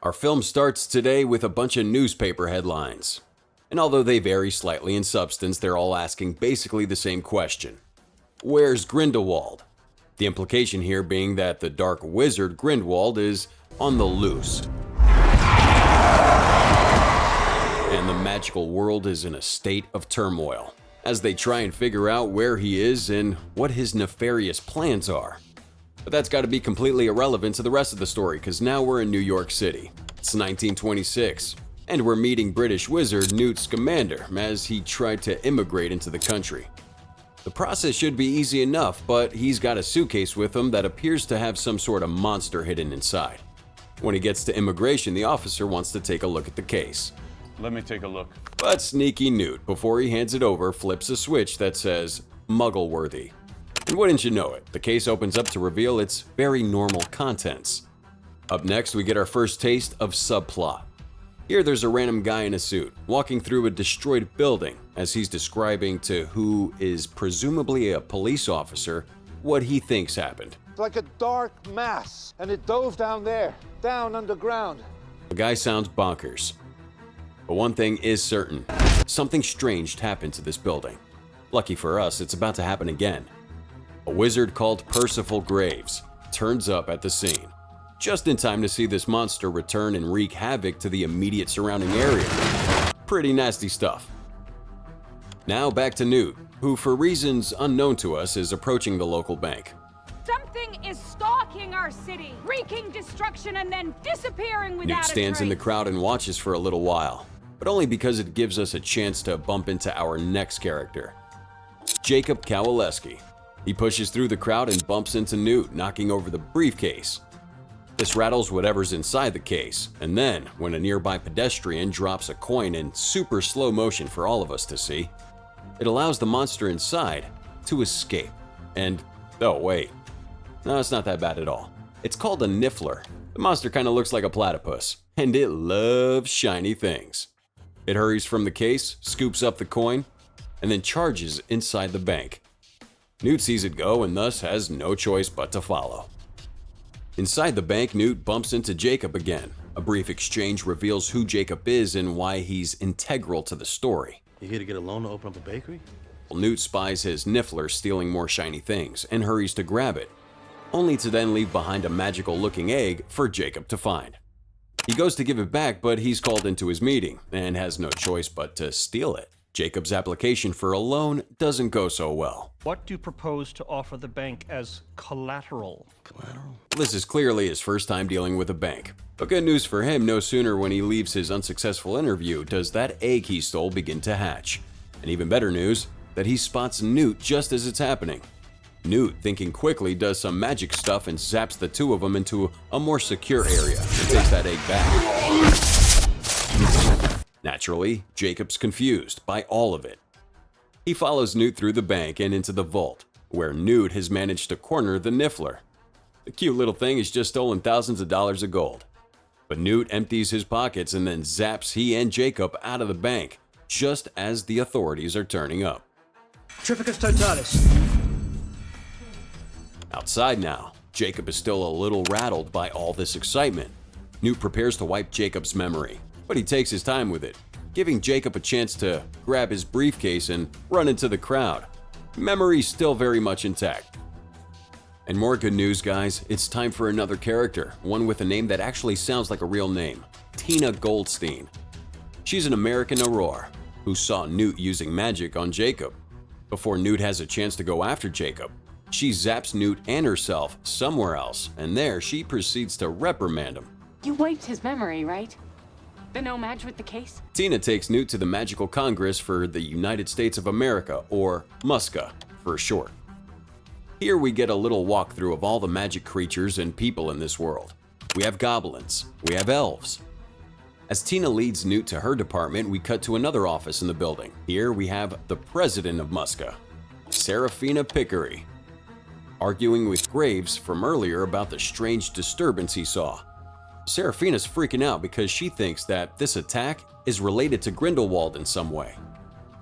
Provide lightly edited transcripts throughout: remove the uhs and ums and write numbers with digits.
Our film starts today with a bunch of newspaper headlines. And although they vary slightly in substance, they're all asking basically the same question. Where's Grindelwald? The implication here being that the dark wizard Grindelwald is on the loose. And the magical world is in a state of turmoil as they try and figure out where he is and what his nefarious plans are. But that's got to be completely irrelevant to the rest of the story, because now we're in New York City. It's 1926, and we're meeting British wizard Newt Scamander as he tried to immigrate into the country. The process should be easy enough, but he's got a suitcase with him that appears to have some sort of monster hidden inside. When he gets to immigration, the officer wants to take a look at the case. Let me take a look. But sneaky Newt, before he hands it over, flips a switch that says Muggle-worthy. And wouldn't you know it, the case opens up to reveal its very normal contents. Up next, we get our first taste of subplot. Here there's a random guy in a suit, walking through a destroyed building as he's describing to who is presumably a police officer what he thinks happened. It's like a dark mass, and it dove down there, down underground. The guy sounds bonkers. But one thing is certain, something strange happened to this building. Lucky for us, it's about to happen again. A wizard called Percival Graves turns up at the scene, just in time to see this monster return and wreak havoc to the immediate surrounding area. Pretty nasty stuff. Now back to Newt, who for reasons unknown to us is approaching the local bank. Something is stalking our city, wreaking destruction and then disappearing without a Newt stands in the crowd and watches for a little while, but only because it gives us a chance to bump into our next character, Jacob KOWALESKI. He pushes through the crowd and bumps into Newt, knocking over the briefcase. This rattles whatever's inside the case, and then, when a nearby pedestrian drops a coin in super slow motion for all of us to see, it allows the monster inside to escape. And, oh wait, no, it's not that bad at all. It's called a NIFFLER. The monster kind of looks like a platypus, and it loves shiny things. It hurries from the case, scoops up the coin, and then charges inside the bank. Newt sees it go and thus has no choice but to follow. Inside the bank, Newt bumps into Jacob again. A brief exchange reveals who Jacob is and why he's integral to the story. You here to get a loan to open up a bakery? Newt spies his NIFFLER stealing more shiny things and hurries to grab it, only to then leave behind a magical-looking egg for Jacob to find. He goes to give it back, but he's called into his meeting and has no choice but to steal it. Jacob's application for a loan doesn't go so well. What do you propose to offer the bank as collateral? Collateral? This is clearly his first time dealing with a bank. But good news for him, no sooner when he leaves his unsuccessful interview does that egg he stole begin to hatch. And even better news, that he spots Newt just as it's happening. Newt, thinking quickly, does some magic stuff and zaps the two of them into a more secure area and takes that egg back. Naturally, Jacob's confused by all of it. He follows Newt through the bank and into the vault, where Newt has managed to corner the NIFFLER. The cute little thing has just stolen thousands of dollars of gold. But Newt empties his pockets and then zaps he and Jacob out of the bank, just as the authorities are turning up. Trificus totalis. Outside now, Jacob is still a little rattled by all this excitement. Newt prepares to wipe Jacob's memory, but he takes his time with it, giving Jacob a chance to grab his briefcase and run into the crowd. Memory's still very much intact. And more good news, guys, it's time for another character, one with a name that actually sounds like a real name, Tina Goldstein. She's an American Aurora who saw Newt using magic on Jacob. Before Newt has a chance to go after Jacob, she zaps Newt and herself somewhere else, and there she proceeds to reprimand him. You wiped his memory, right? The no match with the case? Tina takes Newt to the Magical Congress for the United States of America, or MUSCA for short. Here we get a little walkthrough of all the magic creatures and people in this world. We have goblins, we have elves. As Tina leads Newt to her department, we cut to another office in the building. Here we have the president of MUSCA, Serafina Pickery, arguing with Graves from earlier about the strange disturbance he saw. Serafina's freaking out because she thinks that this attack is related to Grindelwald in some way.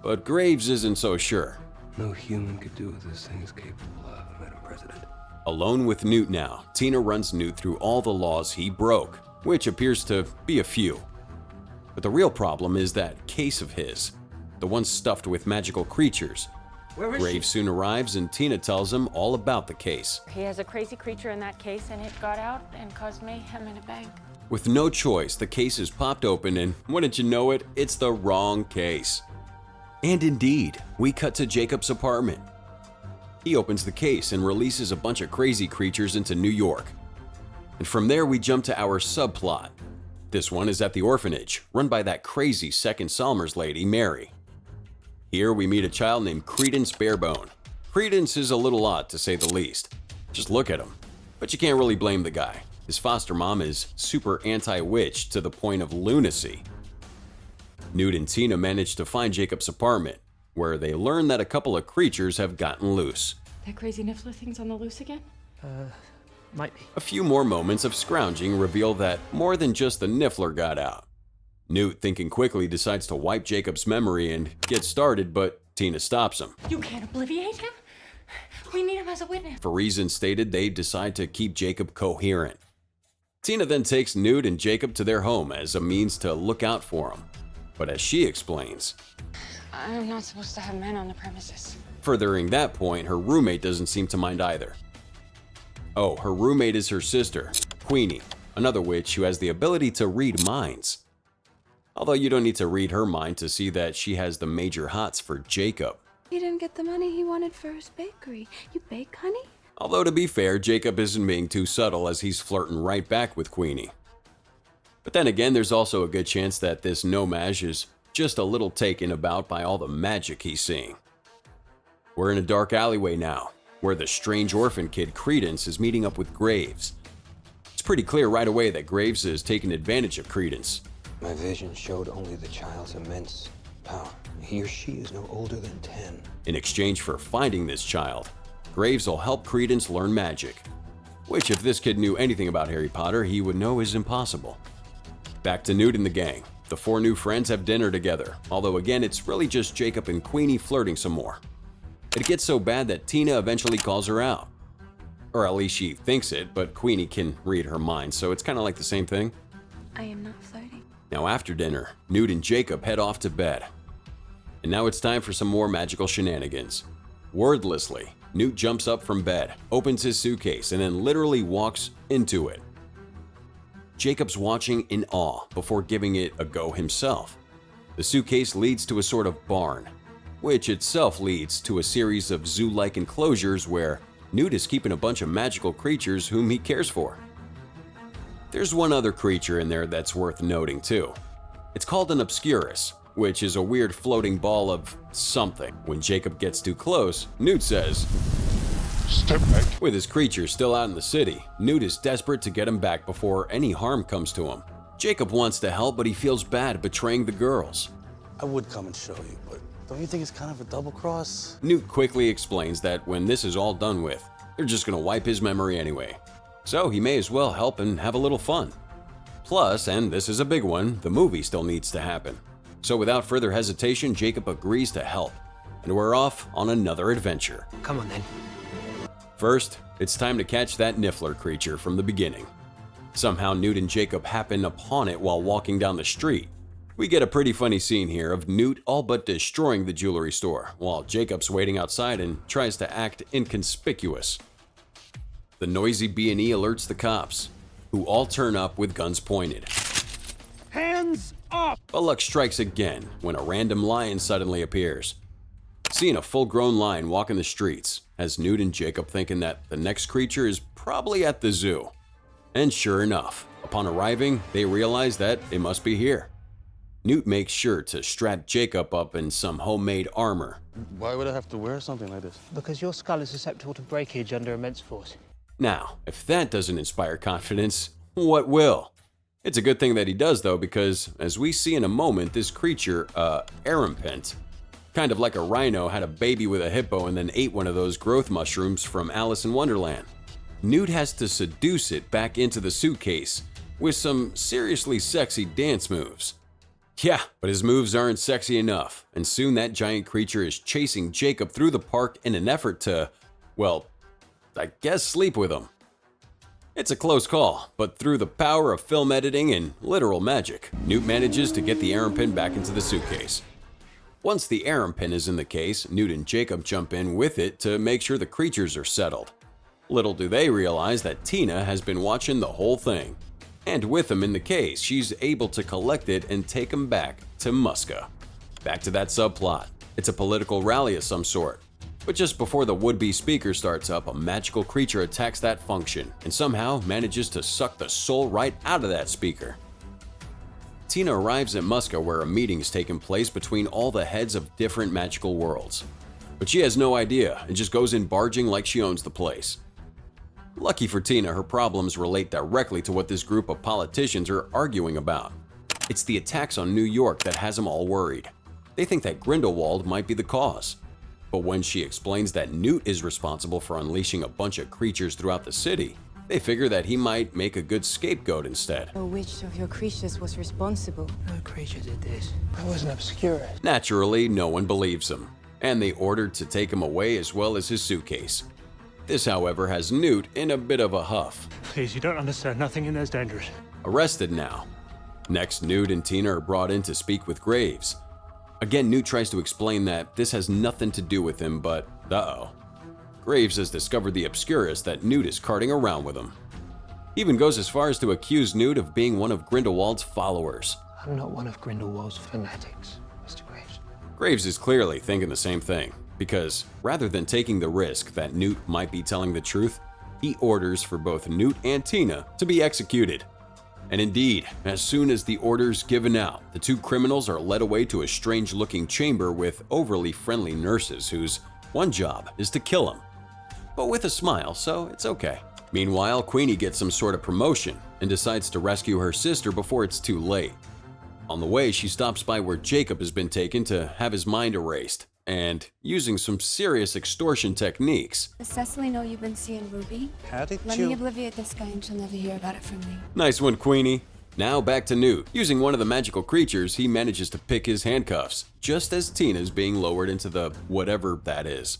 But Graves isn't so sure. No human could do what this thing is capable of, Madam President. Alone with Newt now, Tina runs Newt through all the laws he broke which appears to be a few. But the real problem is that case of his, the one stuffed with magical creatures. Graves soon arrives and Tina tells him all about the case. He has a crazy creature in that case, and it got out and caused mayhem in a bank. With no choice, the case is popped open, and wouldn't you know it, it's the wrong case. And indeed, we cut to Jacob's apartment. He opens the case and releases a bunch of crazy creatures into New York. And from there, we jump to our subplot. This one is at the orphanage, run by that crazy second Salmers lady, Mary. Here we meet a child named Credence Barebone. Credence is a little odd to say the least. Just look at him. But you can't really blame the guy. His foster mom is super anti-witch to the point of lunacy. Newt and Tina manage to find Jacob's apartment, where they learn that a couple of creatures have gotten loose. That crazy NIFFLER thing's on the loose again? Might be. A few more moments of scrounging reveal that more than just the NIFFLER got out. Newt, thinking quickly, decides to wipe Jacob's memory and get started, but Tina stops him. You can't obliviate him? We need him as a witness. For reasons stated, they decide to keep Jacob coherent. Tina then takes Newt and Jacob to their home as a means to look out for him. But as she explains, I'm not supposed to have men on the premises. furthering that point, her roommate doesn't seem to mind either. Oh, her roommate is her sister, Queenie, another witch who has the ability to read minds. Although you don't need to read her mind to see that she has the major hots for Jacob. He didn't get the money he wanted for his bakery. You bake, honey? Although to be fair, Jacob isn't being too subtle as he's flirting right back with Queenie. But then again, there's also a good chance that this nomage is just a little taken about by all the magic he's seeing. We're in a dark alleyway now, where the strange orphan kid Credence is meeting up with Graves. It's pretty clear right away that Graves is taking advantage of Credence. My vision showed only the child's immense power. He or she is no older than 10. In exchange for finding this child, Graves will help Credence learn magic, which if this kid knew anything about Harry Potter, he would know is impossible. Back to Newt and the gang. The four new friends have dinner together, although again it's really just Jacob and Queenie flirting some more. It gets so bad that Tina eventually calls her out. Or at least she thinks it, but Queenie can read her mind, so it's kind of like the same thing. I am not flirting. Now after dinner, Newt and Jacob head off to bed. And now it's time for some more magical shenanigans. Wordlessly, Newt jumps up from bed, opens his suitcase, and then literally walks into it. Jacob's watching in awe before giving it a go himself. The suitcase leads to a sort of barn, which itself leads to a series of zoo-like enclosures where Newt is keeping a bunch of magical creatures whom he cares for. There's one other creature in there that's worth noting too. It's called an OBSCURUS, which is a weird floating ball of something. When Jacob gets too close, Newt says, Step back. with his creature still out in the city, Newt is desperate to get him back before any harm comes to him. Jacob wants to help, but he feels bad betraying the girls. I would come and show you, but don't you think it's kind of a double cross? Newt quickly explains that when this is all done with, they're just gonna wipe his memory anyway. So he may as well help and have a little fun. Plus, and this is a big one, the movie still needs to happen. So without further hesitation, Jacob agrees to help, and we're off on another adventure. Come on then. First, it's time to catch that NIFFLER creature from the beginning. Somehow Newt and Jacob happen upon it while walking down the street. We get a pretty funny scene here of Newt all but destroying the jewelry store, while Jacob's waiting outside and tries to act inconspicuous. The noisy B&E alerts the cops, who all turn up with guns pointed. Hands up! But luck strikes again when a random lion suddenly appears. Seeing a full-grown lion walking the streets has Newt and Jacob thinking that the next creature is probably at the zoo. And sure enough, upon arriving, they realize that it must be here. Newt makes sure to strap Jacob up in some homemade armor. Why would I have to wear something like this? Because your skull is susceptible to breakage under immense force. Now, if that doesn't inspire confidence, what will? It's a good thing that he does though, because as we see in a moment, this creature, Arampent, kind of like a rhino, had a baby with a hippo and then ate one of those growth mushrooms from Alice in Wonderland. Newt has to seduce it back into the suitcase with some seriously sexy dance moves. Yeah, but his moves aren't sexy enough, and soon that giant creature is chasing Jacob through the park in an effort to, well, I guess sleep with him. It's a close call, but through the power of film editing and literal magic, Newt manages to get the Arum Pin back into the suitcase. Once the Arum Pin is in the case, Newt and Jacob jump in with it to make sure the creatures are settled. Little do they realize that Tina has been watching the whole thing. And with them in the case, she's able to collect it and take them back to MUSCA. Back to that subplot. It's a political rally of some sort. But just before the would-be speaker starts up, a magical creature attacks that function and somehow manages to suck the soul right out of that speaker. Tina arrives at MUSCA where a meeting is taking place between all the heads of different magical worlds. But she has no idea and just goes in barging like she owns the place. Lucky for Tina, her problems relate directly to what this group of politicians are arguing about. It's the attacks on New York that has them all worried. They think that Grindelwald might be the cause. But when she explains that Newt is responsible for unleashing a bunch of creatures throughout the city, they figure that he might make a good scapegoat instead. Which of your creatures was responsible? No creature did this. I was an Obscurus. Naturally, no one believes him, and they ordered to take him away as well as his suitcase. This, however, has Newt in a bit of a huff. Please, you don't understand. Nothing in there is dangerous. Arrested now. Next, Newt and Tina are brought in to speak with Graves. Again, Newt tries to explain that this has nothing to do with him, but uh-oh. Graves has discovered the Obscurus that Newt is carting around with him. He even goes as far as to accuse Newt of being one of Grindelwald's followers. I'm not one of Grindelwald's fanatics, Mr. Graves. Graves is clearly thinking the same thing, because rather than taking the risk that Newt might be telling the truth, he orders for both Newt and Tina to be executed. And indeed, as soon as the order's given out, the two criminals are led away to a strange-looking chamber with overly friendly nurses whose one job is to kill him. But with a smile, so it's okay. Meanwhile, Queenie gets some sort of promotion and decides to rescue her sister before it's too late. On the way, she stops by where Jacob has been taken to have his mind erased, and using some serious extortion techniques. Does Cecily know you've been seeing Ruby? How did Let you... me obliviate this guy and she'll never hear about it from me. Nice one, Queenie. Now back to Newt. Using one of the magical creatures, he manages to pick his handcuffs, just as Tina's being lowered into the whatever that is.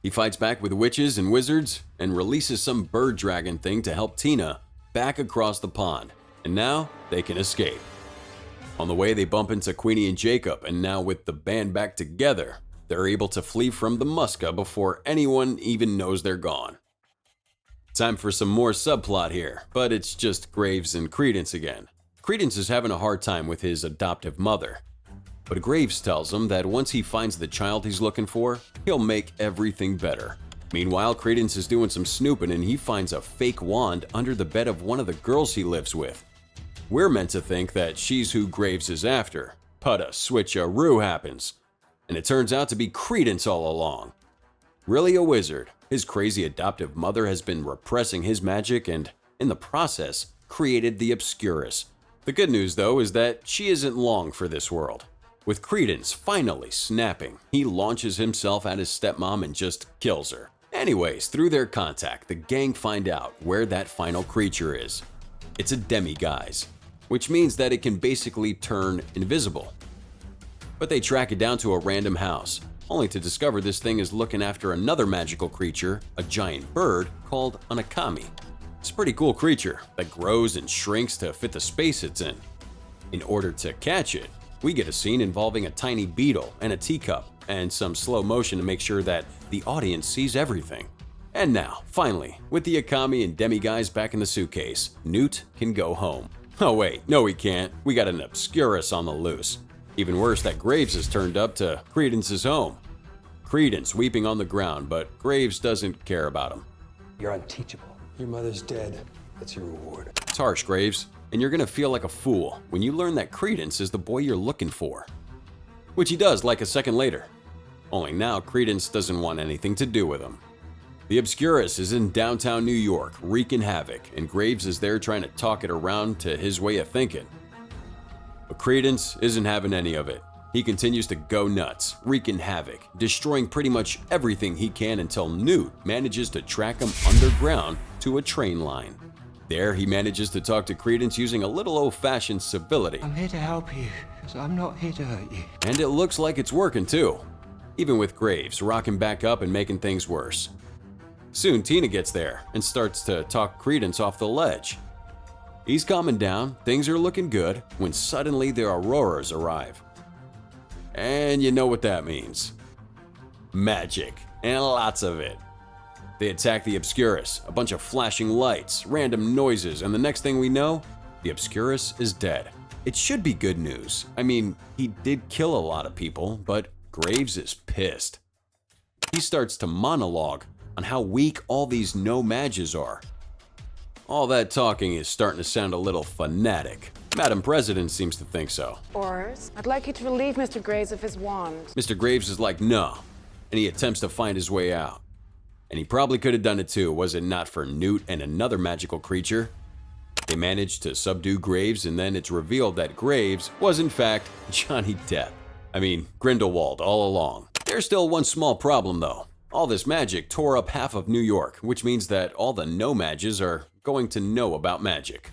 He fights back with witches and wizards and releases some bird dragon thing to help Tina back across the pond, and now they can escape. On the way, they bump into Queenie and Jacob, and now with the band back together, they're able to flee from the MUSCA before anyone even knows they're gone. Time for some more subplot here, but it's just Graves and Credence again. Credence is having a hard time with his adoptive mother, but Graves tells him that once he finds the child he's looking for, he'll make everything better. Meanwhile, Credence is doing some snooping and he finds a fake wand under the bed of one of the girls he lives with. We're meant to think that she's who Graves is after, but a switcheroo happens, and it turns out to be Credence all along. Really a wizard, his crazy adoptive mother has been repressing his magic and, in the process, created the Obscurus. The good news, though, is that she isn't long for this world. With Credence finally snapping, he launches himself at his stepmom and just kills her. Anyways, through their contact, the gang find out where that final creature is. It's a demiguise, which means that it can basically turn invisible. But they track it down to a random house, only to discover this thing is looking after another magical creature, a giant bird called an akami. It's a pretty cool creature that grows and shrinks to fit the space it's in. In order to catch it, we get a scene involving a tiny beetle and a teacup, and some slow motion to make sure that the audience sees everything. And now, finally, with the Akami and demiguise back in the suitcase, Newt can go home. Oh wait, no he can't. We got an Obscurus on the loose. Even worse that Graves has turned up to Credence's home. Credence weeping on the ground, but Graves doesn't care about him. You're unteachable. Your mother's dead. That's your reward. It's harsh, Graves, and you're gonna feel like a fool when you learn that Credence is the boy you're looking for. Which he does like a second later. Only now Credence doesn't want anything to do with him. The Obscurus is in downtown New York, wreaking havoc, and Graves is there trying to talk it around to his way of thinking. But Credence isn't having any of it. He continues to go nuts, wreaking havoc, destroying pretty much everything he can until Newt manages to track him underground to a train line. There, he manages to talk to Credence using a little old-fashioned civility. I'm here to help you, so I'm not here to hurt you. And it looks like it's working too, even with Graves rocking back up and making things worse. Soon Tina gets there and starts to talk Credence off the ledge. He's calming down, things are looking good, when suddenly the Auroras arrive. And you know what that means. Magic, and lots of it. They attack the Obscurus, a bunch of flashing lights, random noises, and the next thing we know, the Obscurus is dead. It should be good news. I mean, he did kill a lot of people, but Graves is pissed. He starts to monologue on how weak all these no-mages are. All that talking is starting to sound a little fanatic. Madam President seems to think so. Orders. I'd like you to relieve Mr. Graves of his wand. Mr. Graves is like, no, and he attempts to find his way out. And he probably could have done it too, was it not for Newt and another magical creature. They managed to subdue Graves, and then it's revealed that Graves was in fact Johnny Depp. I mean, Grindelwald all along. There's still one small problem though. All this magic tore up half of New York, which means that all the no-mages are going to know about magic.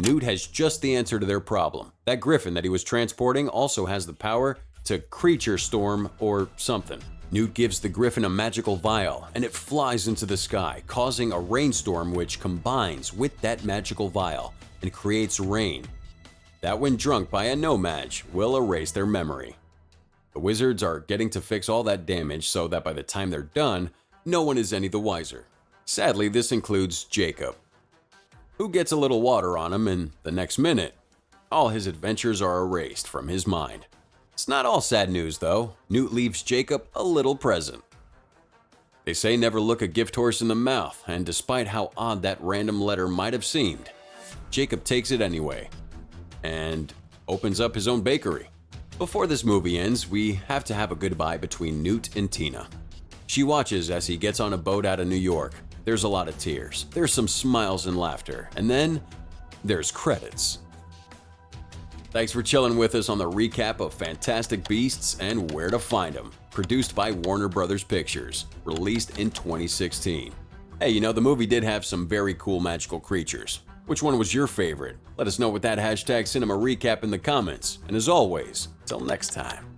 Newt has just the answer to their problem. That griffin that he was transporting also has the power to creature storm or something. Newt gives the griffin a magical vial, and it flies into the sky, causing a rainstorm which combines with that magical vial and creates rain. That, when drunk by a no-mage, will erase their memory. The wizards are getting to fix all that damage so that by the time they're done, no one is any the wiser. Sadly, this includes Jacob, who gets a little water on him, and the next minute, all his adventures are erased from his mind. It's not all sad news though. Newt leaves Jacob a little present. They say never look a gift horse in the mouth, and despite how odd that random letter might have seemed, Jacob takes it anyway and opens up his own bakery. Before this movie ends, we have to have a goodbye between Newt and Tina. She watches as he gets on a boat out of New York. There's a lot of tears, there's some smiles and laughter, and then there's credits. Thanks for chilling with us on the recap of Fantastic Beasts and Where to Find Them, produced by Warner Brothers Pictures, released in 2016. Hey, you know, the movie did have some very cool magical creatures. Which one was your favorite? Let us know with that hashtag Cinema Recap in the comments. And as always, till next time.